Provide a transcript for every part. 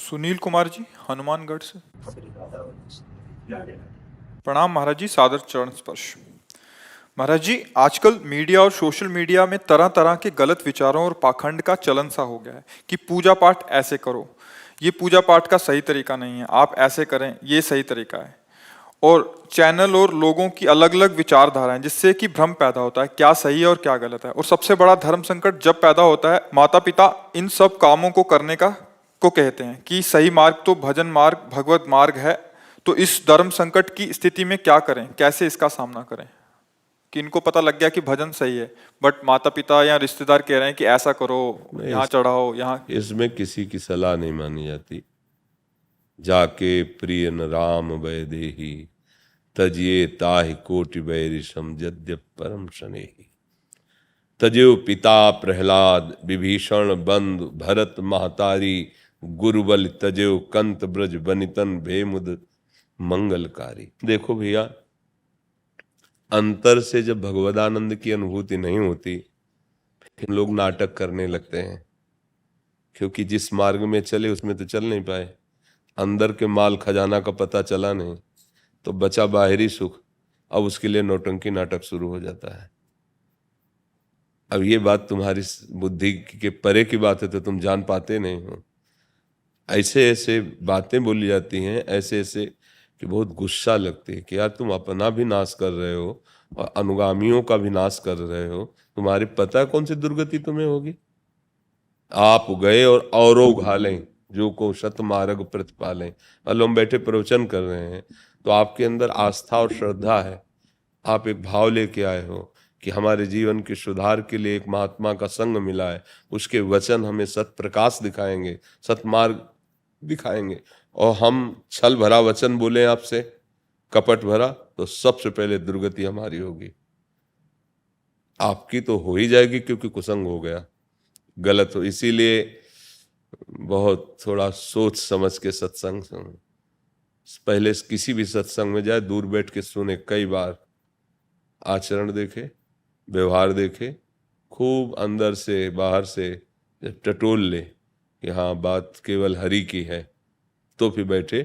सुनील कुमार जी, हनुमानगढ़ से। प्रणाम महाराज जी, सादर चरण स्पर्श। महाराज जी, आजकल मीडिया और सोशल मीडिया में तरह तरह के गलत विचारों और पाखंड का चलन सा हो गया है कि पूजा पाठ ऐसे करो, ये पूजा पाठ का सही तरीका नहीं है, आप ऐसे करें, ये सही तरीका है। और चैनल और लोगों की अलग अलग विचारधाराएं, जिससे कि भ्रम पैदा होता है क्या सही है और क्या गलत है। और सबसे बड़ा धर्म संकट जब पैदा होता है, माता पिता इन सब कामों को करने का को कहते हैं कि सही मार्ग तो भजन मार्ग, भगवत मार्ग है। तो इस धर्म संकट की स्थिति में क्या करें, कैसे इसका सामना करें कि इनको पता लग गया कि भजन सही है, बट माता पिता या रिश्तेदार कह रहे हैं कि ऐसा करो, नहीं, यहाँ चढ़ाओ, यहाँ। इसमें किसी की सलाह नहीं मानी जाती। जाके प्रिय न राम वै देही, तजिए ताहि कोटि बैरिशम यद्य परम शनेहि। तजो पिता प्रहलाद, विभीषण बंधु भरत महतारी, गुरुबल तजो कंत ब्रज बनितन भेमुद मंगलकारी। देखो भैया, अंतर से जब भगवदानंद की अनुभूति नहीं होती, फिर लोग नाटक करने लगते हैं, क्योंकि जिस मार्ग में चले उसमें तो चल नहीं पाए, अंदर के माल खजाना का पता चला नहीं, तो बचा बाहरी सुख। अब उसके लिए नौटंकी नाटक शुरू हो जाता है। अब ये बात तुम्हारी बुद्धि के परे की बात है, तो तुम जान पाते नहीं हो। ऐसे ऐसे बातें बोली जाती हैं, ऐसे ऐसे कि बहुत गुस्सा लगती है कि यार तुम अपना भी नाश कर रहे हो और अनुगामियों का भी नाश कर रहे हो। तुम्हारी पता है कौन सी दुर्गति तुम्हें होगी? आप गए और औरों घालें, जो को शत मार्ग प्रतिपालें। मतलब हम बैठे प्रवचन कर रहे हैं, तो आपके अंदर आस्था और श्रद्धा है, आप एक भाव लेके आए हो कि हमारे जीवन के सुधार के लिए एक महात्मा का संग मिला है, उसके वचन हमें सत प्रकाश दिखाएंगे, सतमार्ग दिखाएंगे। और हम छल भरा वचन बोले आपसे, कपट भरा, तो सबसे पहले दुर्गति हमारी होगी। आपकी तो हो ही जाएगी, क्योंकि कुसंग हो गया, गलत हो। इसीलिए बहुत थोड़ा सोच समझ के सत्संग सुनो। पहले किसी भी सत्संग में जाए, दूर बैठ के सुने, कई बार आचरण देखे, व्यवहार देखे, खूब अंदर से बाहर से जब टटोल ले कि हाँ बात केवल हरि की है, तो फिर बैठे,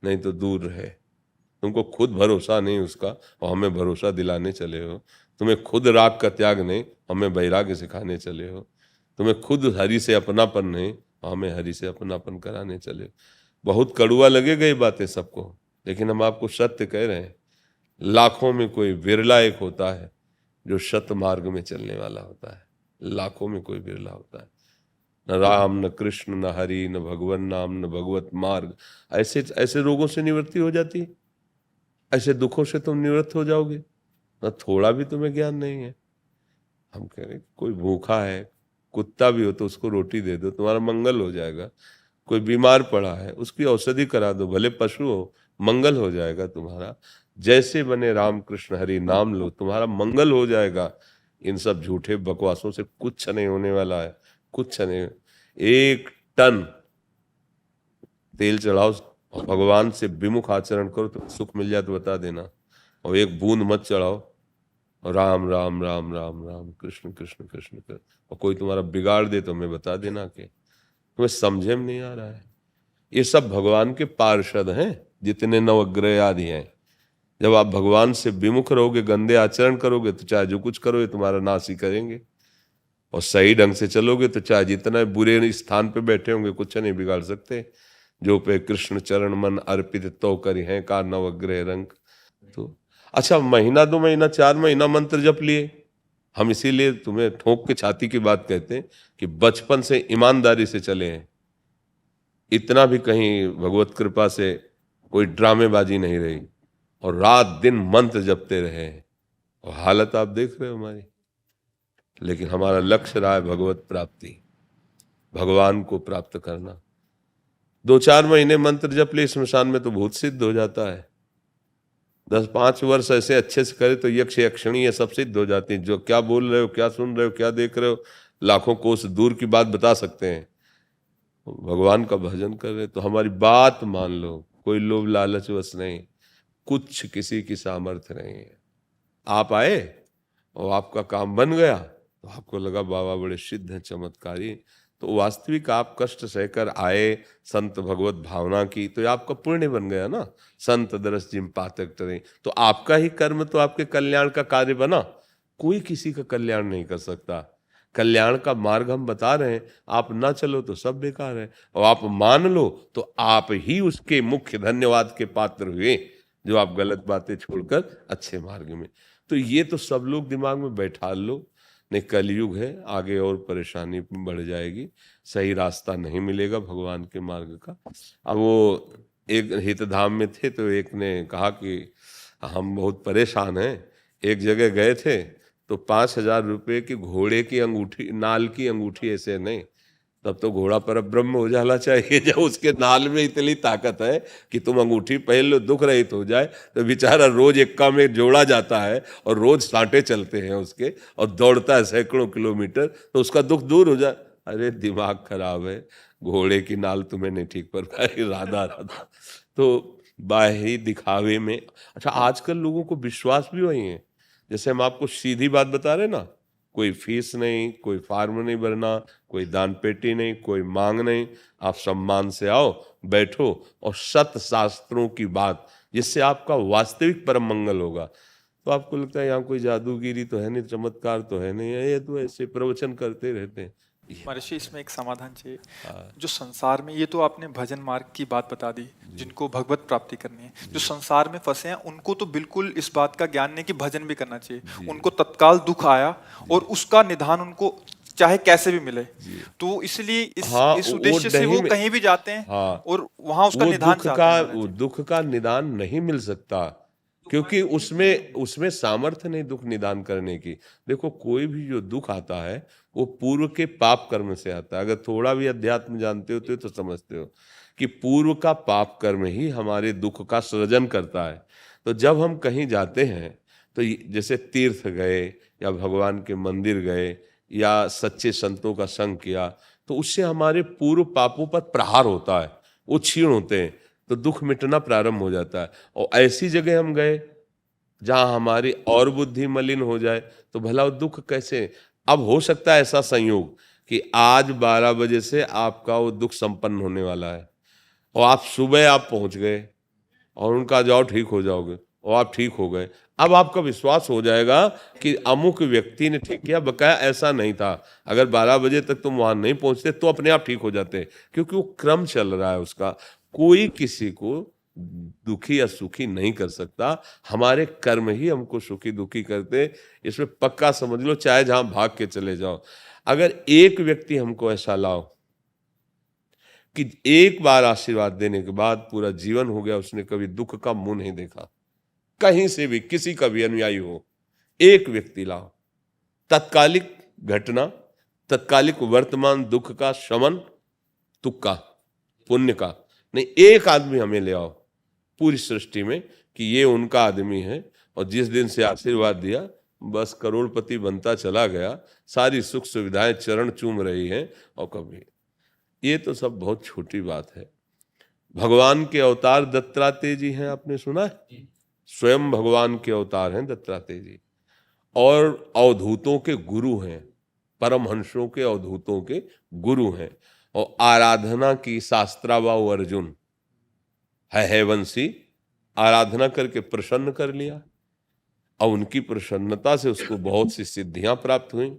नहीं तो दूर रहे। तुमको खुद भरोसा नहीं उसका, और हमें भरोसा दिलाने चले हो। तुम्हें खुद राग का त्याग नहीं, हमें वैराग्य सिखाने चले हो। तुम्हें खुद हरि से अपनापन नहीं, हमें हरि से अपनापन कराने चले हो। बहुत कड़ुआ लगेगा ये बातें सबको, लेकिन हम आपको सत्य कह रहे हैं। लाखों में कोई विरला एक होता है जो सत मार्ग में चलने वाला होता है, लाखों में कोई विरला होता है। न राम, न कृष्ण, न हरि, न भगवान नाम, न भगवत मार्ग। ऐसे ऐसे रोगों से निवृत्ति हो जाती है, ऐसे दुखों से तुम निवृत्त हो जाओगे। न थोड़ा भी तुम्हें ज्ञान नहीं है। हम कह रहे कोई भूखा है, कुत्ता भी हो तो उसको रोटी दे दो, तुम्हारा मंगल हो जाएगा। कोई बीमार पड़ा है, उसकी औषधि करा दो, भले पशु हो, मंगल हो जाएगा तुम्हारा। जैसे बने राम कृष्ण हरि नाम लो, तुम्हारा मंगल हो जाएगा। इन सब झूठे बकवासों से कुछ नहीं होने वाला है, कुछ नहीं। 1 टन तेल चढ़ाओ और भगवान से विमुख आचरण करो तो सुख मिल जाए तो बता देना। और 1 बूंद मत चढ़ाओ, और राम राम राम राम राम, कृष्ण कृष्ण कृष्ण कृष्ण, और कोई तुम्हारा बिगाड़ दे तो हमें बता देना कि तुम्हें समझे में नहीं आ रहा है। ये सब भगवान के पार्षद हैं, जितने नवग्रह आदि हैं। जब आप भगवान से विमुख रहोगे, गंदे आचरण करोगे, तो चाहे जो कुछ करो ये तुम्हारा नाश ही करेंगे। और सही ढंग से चलोगे तो चाहे जितना बुरे स्थान पे बैठे होंगे, कुछ नहीं बिगाड़ सकते। जो पे कृष्ण चरण मन अर्पित तो करी है का नवग्रह रंग। तो अच्छा, महीना 2 महीना 4 महीना मंत्र जप लिए, हम इसीलिए तुम्हें ठोक के छाती की बात कहते हैं कि बचपन से ईमानदारी से चले हैं। इतना भी कहीं भगवत कृपा से कोई ड्रामेबाजी नहीं रही, और रात दिन मंत्र जपते रहे, और हालत आप देख रहे हो हमारी। लेकिन हमारा लक्ष्य रहा है भगवत प्राप्ति, भगवान को प्राप्त करना। 2-4 महीने मंत्र जप ले, स्मशान में तो भूत सिद्ध हो जाता है। 10-5 वर्ष ऐसे अच्छे से करे तो यक्ष यक्षणी ये सब सिद्ध हो जाती है। जो क्या बोल रहे हो, क्या सुन रहे हो, क्या देख रहे हो, लाखों कोस दूर की बात बता सकते हैं। भगवान का भजन कर रहे तो हमारी बात मान लो, कोई लोभ लालच वश नहीं, कुछ किसी की सामर्थ्य नहीं है। आप आए और आपका काम बन गया, तो आपको लगा बाबा बड़े सिद्ध हैं, चमत्कारी, तो वास्तविक आप कष्ट सहकर आए संत भगवत भावना की, तो ये आपका पुण्य बन गया ना। संत दरस जिम पातक तरे, तो आपका ही कर्म तो आपके कल्याण का कार्य बना। कोई किसी का कल्याण नहीं कर सकता। कल्याण का मार्ग हम बता रहे हैं, आप ना चलो तो सब बेकार है, और आप मान लो तो आप ही उसके मुख्य धन्यवाद के पात्र हुए, जो आप गलत बातें छोड़कर अच्छे मार्ग में। तो ये तो सब लोग दिमाग में बैठा लो, नहीं कलयुग है, आगे और परेशानी बढ़ जाएगी, सही रास्ता नहीं मिलेगा भगवान के मार्ग का। अब वो एक हितधाम में थे, तो एक ने कहा कि हम बहुत परेशान हैं। एक जगह गए थे तो 5,000 रुपये की घोड़े की अंगूठी, नाल की अंगूठी, ऐसे नहीं, तब तो घोड़ा पर ब्रह्म हो जाना चाहिए जब उसके नाल में इतनी ताकत है कि तुम अंगूठी पहन लो दुख रहित हो जाए। तो बेचारा रोज एक्का में जोड़ा जाता है और रोज सांटे चलते हैं उसके, और दौड़ता है सैकड़ों किलोमीटर, तो उसका दुख दूर हो जाए। अरे दिमाग खराब है, घोड़े की नाल तुम्हें नहीं ठीक पर पाएगी, राधा राधा। तो बाहरी दिखावे में, अच्छा आजकल लोगों को विश्वास भी वही है। जैसे हम आपको सीधी बात बता रहे ना, कोई फीस नहीं, कोई फार्म नहीं भरना, कोई दान पेटी नहीं, कोई मांग नहीं, आप सम्मान से आओ, बैठो और सत शास्त्रों की बात, जिससे आपका वास्तविक परम मंगल होगा। तो आपको लगता है यहाँ कोई जादूगिरी तो है नहीं, चमत्कार तो है नहीं, ये तो ऐसे प्रवचन करते रहते हैं। महर्षि इसमें एक समाधान चाहिए। हाँ। जो संसार में, ये तो आपने भजन मार्ग की बात बता दी, जिनको भगवत प्राप्ति करनी है, जो संसार में फंसे हैं उनको तो बिल्कुल इस बात का ज्ञान नहीं कि भजन भी करना चाहिए। उनको तत्काल दुख आया और उसका निदान उनको चाहे कैसे भी मिले, तो इसलिए हाँ, इस वो उद्देश्य से नहीं वो कहीं भी जाते हैं हाँ, और वहां उसका वो निदान दुख चाहते का, हैं वो महाराज जी। दुख का निदान नहीं मिल सकता, क्योंकि उसमें उसमें सामर्थ्य नहीं दुख निदान करने की। देखो कोई भी जो दुख आता है वो पूर्व के पाप कर्म से आता है। अगर थोड़ा भी अध्यात्म जानते हो तो समझते हो कि पूर्व का पाप कर्म ही हमारे दुख का सृजन करता है। तो जब हम कहीं जाते हैं, तो जैसे तीर्थ गए या भगवान के मंदिर गए या सच्चे संतों का संग किया, तो उससे हमारे पूर्व पापों पर प्रहार होता है, वो क्षीण होते हैं, तो दुख मिटना प्रारंभ हो जाता है। और ऐसी जगह हम गए जहां हमारी और बुद्धि मलिन हो जाए, तो भला वो दुख कैसे। अब हो सकता है ऐसा संयोग कि आज 12 बजे से आपका वो दुख संपन्न होने वाला है, और आप सुबह आप पहुंच गए और उनका जाओ ठीक हो जाओगे, और आप ठीक हो गए। अब आपका विश्वास हो जाएगा कि अमुक व्यक्ति ने ठीक किया, बकाया ऐसा नहीं था। अगर 12 बजे तक तुम वहां नहीं पहुंचते तो अपने आप ठीक हो जाते, क्योंकि वो क्रम चल रहा है उसका। कोई किसी को दुखी या सुखी नहीं कर सकता, हमारे कर्म ही हमको सुखी दुखी करते। इसमें पक्का समझ लो, चाहे जहां भाग के चले जाओ। अगर एक व्यक्ति हमको ऐसा लाओ कि एक बार आशीर्वाद देने के बाद पूरा जीवन हो गया, उसने कभी दुख का मुंह नहीं देखा, कहीं से भी किसी का भी अनुयायी हो, एक व्यक्ति लाओ, तत्कालिक घटना, तत्कालिक वर्तमान दुख का शमन, तुक्का पुण्य का नहीं, एक आदमी हमें ले आओ पूरी सृष्टि में कि ये उनका आदमी है, और जिस दिन से आशीर्वाद दिया बस करोड़पति बनता चला गया, सारी सुख सुविधाएं चरण चूम रही हैं। और कभी, ये तो सब बहुत छोटी बात है। भगवान के अवतार दत्तात्रेय जी हैं, आपने सुना है? स्वयं भगवान के अवतार हैं दत्तात्रेय जी, और अवधूतों के गुरु हैं, परमहंसों के अवधूतों के गुरु हैं। और आराधना की शास्त्राबाहु अर्जुन है वंशी, आराधना करके प्रसन्न कर लिया, और उनकी प्रसन्नता से उसको बहुत सी सिद्धियां प्राप्त हुई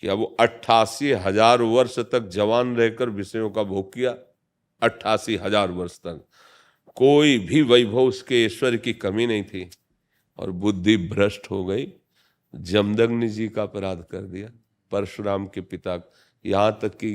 कि अब वो 88,000 वर्ष तक जवान रहकर विषयों का भोग किया। 88,000 वर्ष तक कोई भी वैभव उसके ऐश्वर्य की कमी नहीं थी, और बुद्धि भ्रष्ट हो गई, जमदग्नि जी का अपराध कर दिया, परशुराम के पिता, यहां तक कि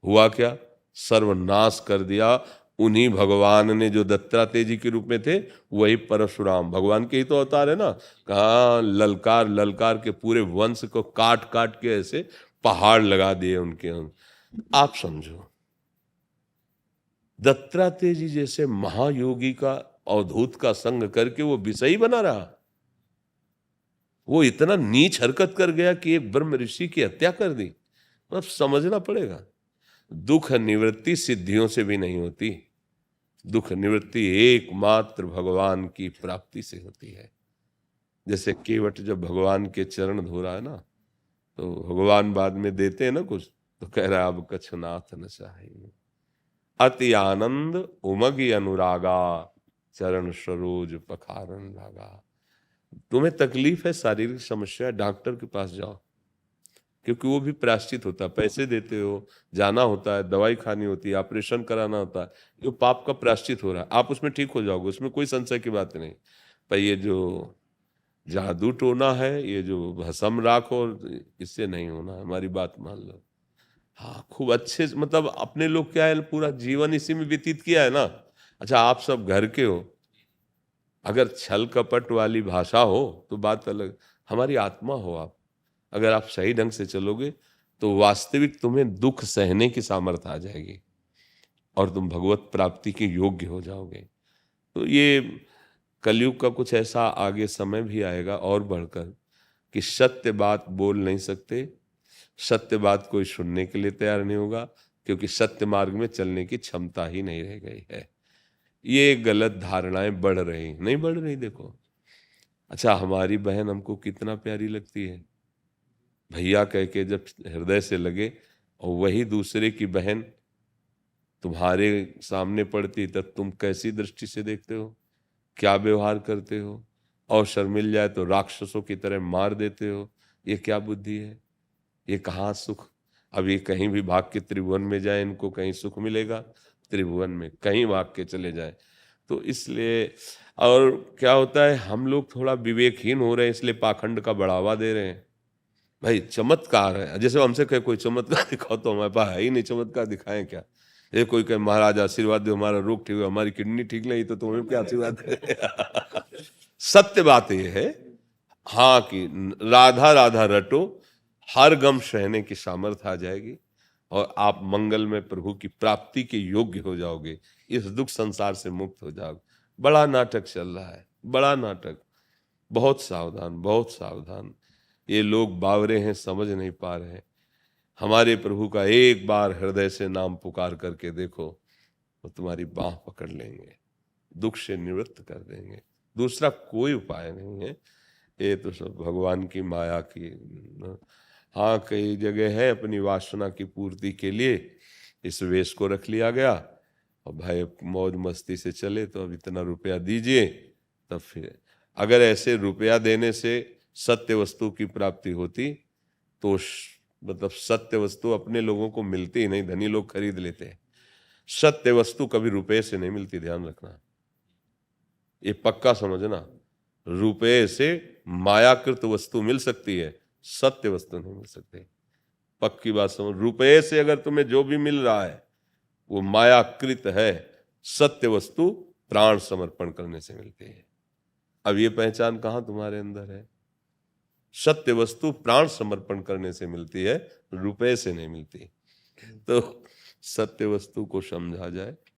हुआ क्या, सर्वनाश कर दिया। उन्हीं भगवान ने, जो दत्तात्रेय जी के रूप में थे, वही परशुराम भगवान के ही तो अवतार है ना। कहाँ ललकार ललकार के पूरे वंश को काट काट के ऐसे पहाड़ लगा दिए उनके। आप समझो, दत्तात्रेय जी जैसे महायोगी का अवधूत का संग करके वो विषयी बना रहा। वो इतना नीच हरकत कर गया कि एक ब्रह्म ऋषि की हत्या कर दी। मतलब समझना पड़ेगा, दुख निवृत्ति सिद्धियों से भी नहीं होती, दुख निवृत्ति एकमात्र भगवान की प्राप्ति से होती है। जैसे केवट जब भगवान के चरण धो रहा है ना, तो भगवान बाद में देते हैं ना कुछ, तो कह रहा है अब कछुनाथ न चाहिए। अति आनंद उमगी अनुरागा, चरण सरोज पखारन लागा। तुम्हें तकलीफ है, शारीरिक समस्या है, डॉक्टर के पास जाओ, क्योंकि वो भी प्रायश्चित होता है। पैसे देते हो, जाना होता है, दवाई खानी होती है, ऑपरेशन कराना होता है, ये पाप का प्रायश्चित हो रहा है। आप उसमें ठीक हो जाओगे, उसमें कोई संशय की बात नहीं। पर ये जो जादू टोना है, ये जो भस्म राख, और इससे नहीं होना है, हमारी बात मान लो। हाँ, खूब अच्छे से, मतलब अपने लोग क्या है, पूरा जीवन इसी में व्यतीत किया है ना। अच्छा, आप सब घर के हो, अगर छल कपट वाली भाषा हो तो बात अलग, हमारी आत्मा हो आप, अगर आप सही ढंग से चलोगे तो वास्तविक तुम्हें दुख सहने की सामर्थ्य आ जाएगी और तुम भगवत प्राप्ति के योग्य हो जाओगे। तो ये कलयुग का कुछ ऐसा आगे समय भी आएगा और बढ़कर, कि सत्य बात बोल नहीं सकते, सत्य बात कोई सुनने के लिए तैयार नहीं होगा, क्योंकि सत्य मार्ग में चलने की क्षमता ही नहीं रह गई है। ये गलत धारणाएं बढ़ रही, नहीं बढ़ रही, देखो। अच्छा, हमारी बहन हमको कितना प्यारी लगती है, भैया कह के जब हृदय से लगे, और वही दूसरे की बहन तुम्हारे सामने पड़ती, तब तुम कैसी दृष्टि से देखते हो, क्या व्यवहार करते हो। अवसर मिल जाए तो राक्षसों की तरह मार देते हो। ये क्या बुद्धि है, ये कहाँ सुख। अब ये कहीं भी भाग के त्रिभुवन में जाए, इनको कहीं सुख मिलेगा त्रिभुवन में, कहीं भाग के चले जाए। तो इसलिए, और क्या होता है, हम लोग थोड़ा विवेकहीन हो रहे हैं, इसलिए पाखंड का बढ़ावा दे रहे हैं। भाई चमत्कार है, जैसे हमसे कहे कोई चमत्कार दिखाओ, तो हमारे पास है ही नहीं, चमत्कार दिखाएं क्या। ये कोई कहे महाराज आशीर्वाद दो, हमारा रोग ठीक हुआ, हमारी किडनी ठीक नहीं, तो तुम्हें क्या आशीर्वाद दे। सत्य बात ये है, हाँ, कि राधा राधा रटो, हर गम सहने की सामर्थ्य आ जाएगी और आप मंगल में प्रभु की प्राप्ति के योग्य हो जाओगे, इस दुख संसार से मुक्त हो जाओगे। बड़ा नाटक चल रहा है, बड़ा नाटक। बहुत सावधान, बहुत सावधान। ये लोग बावरे हैं, समझ नहीं पा रहे हैं। हमारे प्रभु का एक बार हृदय से नाम पुकार करके देखो, वो तुम्हारी बाह पकड़ लेंगे, दुख से निवृत्त कर देंगे। दूसरा कोई उपाय नहीं है, ये तो सब भगवान की माया की। हाँ, कई जगह है अपनी वासना की पूर्ति के लिए इस वेश को रख लिया गया, और भाई मौज मस्ती से चले, तो अब इतना रुपया दीजिए, तब फिर अगर ऐसे रुपया देने से सत्य वस्तु की प्राप्ति होती, तो मतलब सत्य वस्तु अपने लोगों को मिलती ही नहीं, धनी लोग खरीद लेते हैं। सत्य वस्तु कभी रुपये से नहीं मिलती, ध्यान रखना, ये पक्का समझना। रुपये से मायाकृत वस्तु मिल सकती है, सत्य वस्तु नहीं मिल सकती, पक्की बात समझ। रुपये से अगर तुम्हें जो भी मिल रहा है वो मायाकृत है, सत्य वस्तु प्राण समर्पण करने से मिलती है। अब ये पहचान कहाँ तुम्हारे अंदर है? सत्य वस्तु प्राण समर्पण करने से मिलती है, रुपये से नहीं मिलती। तो सत्य वस्तु को समझा जाए।